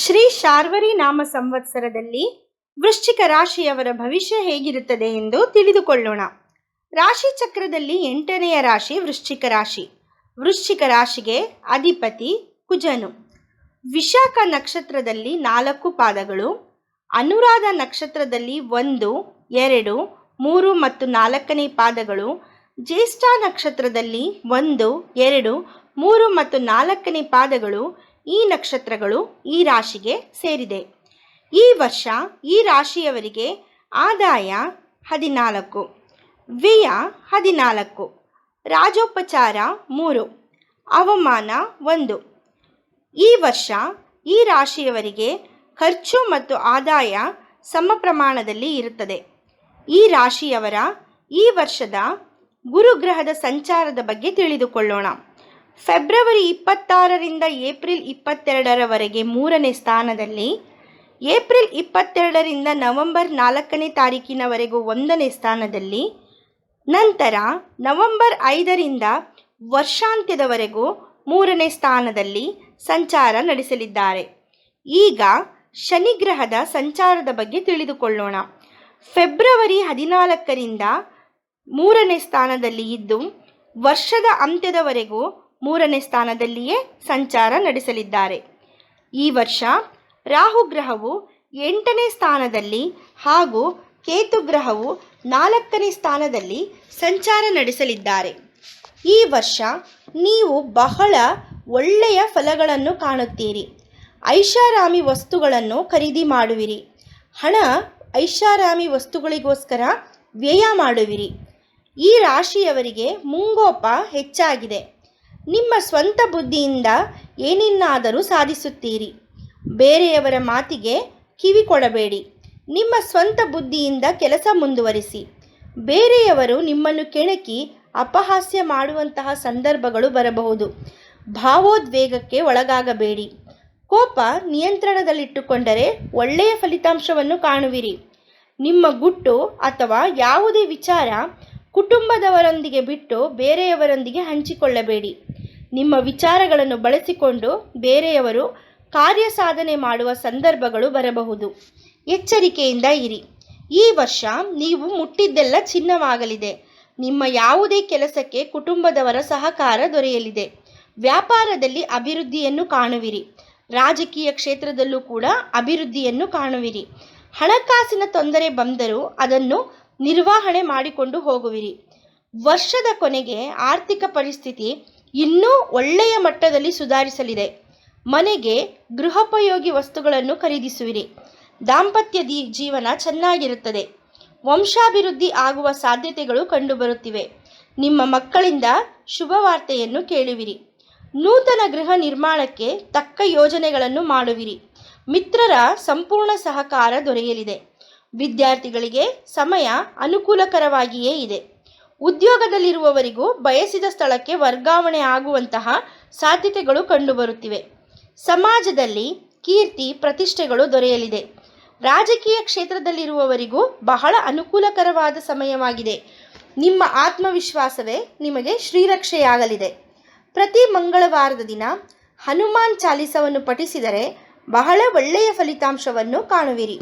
ಶ್ರೀ ಶಾರ್ವರಿ ನಾಮ ಸಂವತ್ಸರದಲ್ಲಿ ವೃಶ್ಚಿಕ ರಾಶಿಯವರ ಭವಿಷ್ಯ ಹೇಗಿರುತ್ತದೆ ಎಂದು ತಿಳಿದುಕೊಳ್ಳೋಣ. ರಾಶಿ ಚಕ್ರದಲ್ಲಿ 8ನೆಯ ರಾಶಿ ವೃಶ್ಚಿಕ ರಾಶಿ. ವೃಶ್ಚಿಕ ರಾಶಿಗೆ ಅಧಿಪತಿ ಕುಜನು. ವಿಶಾಖ ನಕ್ಷತ್ರದಲ್ಲಿ 4 ಪಾದಗಳು, ಅನುರಾಧ ನಕ್ಷತ್ರದಲ್ಲಿ 1, 2, 3 ಮತ್ತು 4ನೇ ಪಾದಗಳು, ಜ್ಯೇಷ್ಠ ನಕ್ಷತ್ರದಲ್ಲಿ 1, 2, 3 ಮತ್ತು 4ನೇ ಪಾದಗಳು ಈ ನಕ್ಷತ್ರಗಳು ಈ ರಾಶಿಗೆ ಸೇರಿದೆ. ಈ ವರ್ಷ ಈ ರಾಶಿಯವರಿಗೆ ಆದಾಯ 14, ವ್ಯಯ 14, ರಾಜೋಪಚಾರ 3, ಅವಮಾನ 1. ಈ ವರ್ಷ ಈ ರಾಶಿಯವರಿಗೆ ಖರ್ಚು ಮತ್ತು ಆದಾಯ ಸಮ ಪ್ರಮಾಣದಲ್ಲಿ ಇರುತ್ತದೆ. ಈ ರಾಶಿಯವರ ಈ ವರ್ಷದ ಗುರುಗ್ರಹದ ಸಂಚಾರದ ಬಗ್ಗೆ ತಿಳಿದುಕೊಳ್ಳೋಣ. ಫೆಬ್ರವರಿ 26ರಿಂದ ಏಪ್ರಿಲ್ 22ರವರೆಗೆ 3ನೇ ಸ್ಥಾನದಲ್ಲಿ, ಏಪ್ರಿಲ್ 22ರಿಂದ ನವೆಂಬರ್ 4ನೇ ತಾರೀಕಿನವರೆಗೂ 1ನೇ ಸ್ಥಾನದಲ್ಲಿ, ನಂತರ ನವೆಂಬರ್ 5ರಿಂದ ವರ್ಷಾಂತ್ಯದವರೆಗೂ 3ನೇ ಸ್ಥಾನದಲ್ಲಿ ಸಂಚಾರ ನಡೆಸಲಿದ್ದಾರೆ. ಈಗ ಶನಿಗ್ರಹದ ಸಂಚಾರದ ಬಗ್ಗೆ ತಿಳಿದುಕೊಳ್ಳೋಣ. ಫೆಬ್ರವರಿ 14ರಿಂದ 3ನೇ ಸ್ಥಾನದಲ್ಲಿ ಇದ್ದು ವರ್ಷದ ಅಂತ್ಯದವರೆಗೂ 3ನೇ ಸ್ಥಾನದಲ್ಲಿಯೇ ಸಂಚಾರ ನಡೆಸಲಿದ್ದಾರೆ. ಈ ವರ್ಷ ರಾಹು ಗ್ರಹವು 8ನೇ ಸ್ಥಾನದಲ್ಲಿ ಹಾಗೂ ಕೇತು ಗ್ರಹವು 4ನೇ ಸ್ಥಾನದಲ್ಲಿ ಸಂಚಾರ ನಡೆಸಲಿದ್ದಾರೆ. ಈ ವರ್ಷ ನೀವು ಬಹಳ ಒಳ್ಳೆಯ ಫಲಗಳನ್ನು ಕಾಣುತ್ತೀರಿ. ಐಷಾರಾಮಿ ವಸ್ತುಗಳನ್ನು ಖರೀದಿ ಮಾಡುವಿರಿ. ಹಣ ಐಷಾರಾಮಿ ವಸ್ತುಗಳಿಗೋಸ್ಕರ ವ್ಯಯ ಮಾಡುವಿರಿ. ಈ ರಾಶಿಯವರಿಗೆ ಮುಂಗೋಪ ಹೆಚ್ಚಾಗಿದೆ. ನಿಮ್ಮ ಸ್ವಂತ ಬುದ್ಧಿಯಿಂದ ಏನನ್ನಾದರೂ ಸಾಧಿಸುತ್ತೀರಿ. ಬೇರೆಯವರ ಮಾತಿಗೆ ಕಿವಿ ಕೊಡಬೇಡಿ. ನಿಮ್ಮ ಸ್ವಂತ ಬುದ್ಧಿಯಿಂದ ಕೆಲಸ ಮುಂದುವರಿಸಿ. ಬೇರೆಯವರು ನಿಮ್ಮನ್ನು ಕೆಣಕಿ ಅಪಹಾಸ್ಯ ಮಾಡುವಂತಹ ಸಂದರ್ಭಗಳು ಬರಬಹುದು. ಭಾವೋದ್ವೇಗಕ್ಕೆ ಒಳಗಾಗಬೇಡಿ. ಕೋಪ ನಿಯಂತ್ರಣದಲ್ಲಿಟ್ಟುಕೊಂಡರೆ ಒಳ್ಳೆಯ ಫಲಿತಾಂಶವನ್ನು ಕಾಣುವಿರಿ. ನಿಮ್ಮ ಗುಟ್ಟು ಅಥವಾ ಯಾವುದೇ ವಿಚಾರ ಕುಟುಂಬದವರೊಂದಿಗೆ ಬಿಟ್ಟು ಬೇರೆಯವರೊಂದಿಗೆ ಹಂಚಿಕೊಳ್ಳಬೇಡಿ. ನಿಮ್ಮ ವಿಚಾರಗಳನ್ನು ಬಳಸಿಕೊಂಡು ಬೇರೆಯವರು ಕಾರ್ಯ ಸಾಧನೆ ಮಾಡುವ ಸಂದರ್ಭಗಳು ಬರಬಹುದು. ಎಚ್ಚರಿಕೆಯಿಂದ ಇರಿ. ಈ ವರ್ಷ ನೀವು ಮುಟ್ಟಿದ್ದೆಲ್ಲ ಚಿನ್ನವಾಗಲಿದೆ. ನಿಮ್ಮ ಯಾವುದೇ ಕೆಲಸಕ್ಕೆ ಕುಟುಂಬದವರ ಸಹಕಾರ ದೊರೆಯಲಿದೆ. ವ್ಯಾಪಾರದಲ್ಲಿ ಅಭಿವೃದ್ಧಿಯನ್ನು ಕಾಣುವಿರಿ. ರಾಜಕೀಯ ಕ್ಷೇತ್ರದಲ್ಲೂ ಕೂಡ ಅಭಿವೃದ್ಧಿಯನ್ನು ಕಾಣುವಿರಿ. ಹಣಕಾಸಿನ ತೊಂದರೆ ಬಂದರೂ ಅದನ್ನು ನಿರ್ವಹಣೆ ಮಾಡಿಕೊಂಡು ಹೋಗುವಿರಿ. ವರ್ಷದ ಕೊನೆಗೆ ಆರ್ಥಿಕ ಪರಿಸ್ಥಿತಿ ಇನ್ನೂ ಒಳ್ಳೆಯ ಮಟ್ಟದಲ್ಲಿ ಸುಧಾರಿಸಲಿದೆ. ಮನೆಗೆ ಗೃಹೋಪಯೋಗಿ ವಸ್ತುಗಳನ್ನು ಖರೀದಿಸುವಿರಿ. ದಾಂಪತ್ಯ ಜೀವನ ಚೆನ್ನಾಗಿರುತ್ತದೆ. ವಂಶಾಭಿವೃದ್ಧಿ ಆಗುವ ಸಾಧ್ಯತೆಗಳು ಕಂಡುಬರುತ್ತಿವೆ. ನಿಮ್ಮ ಮಕ್ಕಳಿಂದ ಶುಭವಾರ್ತೆಯನ್ನು ಕೇಳುವಿರಿ. ನೂತನ ಗೃಹ ನಿರ್ಮಾಣಕ್ಕೆ ತಕ್ಕ ಯೋಜನೆಗಳನ್ನು ಮಾಡುವಿರಿ. ಮಿತ್ರರ ಸಂಪೂರ್ಣ ಸಹಕಾರ ದೊರೆಯಲಿದೆ. ವಿದ್ಯಾರ್ಥಿಗಳಿಗೆ ಸಮಯ ಅನುಕೂಲಕರವಾಗಿಯೇ ಇದೆ. ಉದ್ಯೋಗದಲ್ಲಿರುವವರಿಗೂ ಬಯಸಿದ ಸ್ಥಳಕ್ಕೆ ವರ್ಗಾವಣೆ ಆಗುವಂತಹ ಸಾಧ್ಯತೆಗಳು ಕಂಡುಬರುತ್ತಿವೆ. ಸಮಾಜದಲ್ಲಿ ಕೀರ್ತಿ ಪ್ರತಿಷ್ಠೆಗಳು ದೊರೆಯಲಿದೆ. ರಾಜಕೀಯ ಕ್ಷೇತ್ರದಲ್ಲಿರುವವರಿಗೂ ಬಹಳ ಅನುಕೂಲಕರವಾದ ಸಮಯವಾಗಿದೆ. ನಿಮ್ಮ ಆತ್ಮವಿಶ್ವಾಸವೇ ನಿಮಗೆ ಶ್ರೀರಕ್ಷೆಯಾಗಲಿದೆ. ಪ್ರತಿ ಮಂಗಳವಾರದ ದಿನ ಹನುಮಾನ್ ಚಾಲಿಸವನ್ನು ಪಠಿಸಿದರೆ ಬಹಳ ಒಳ್ಳೆಯ ಫಲಿತಾಂಶವನ್ನು ಕಾಣುವಿರಿ.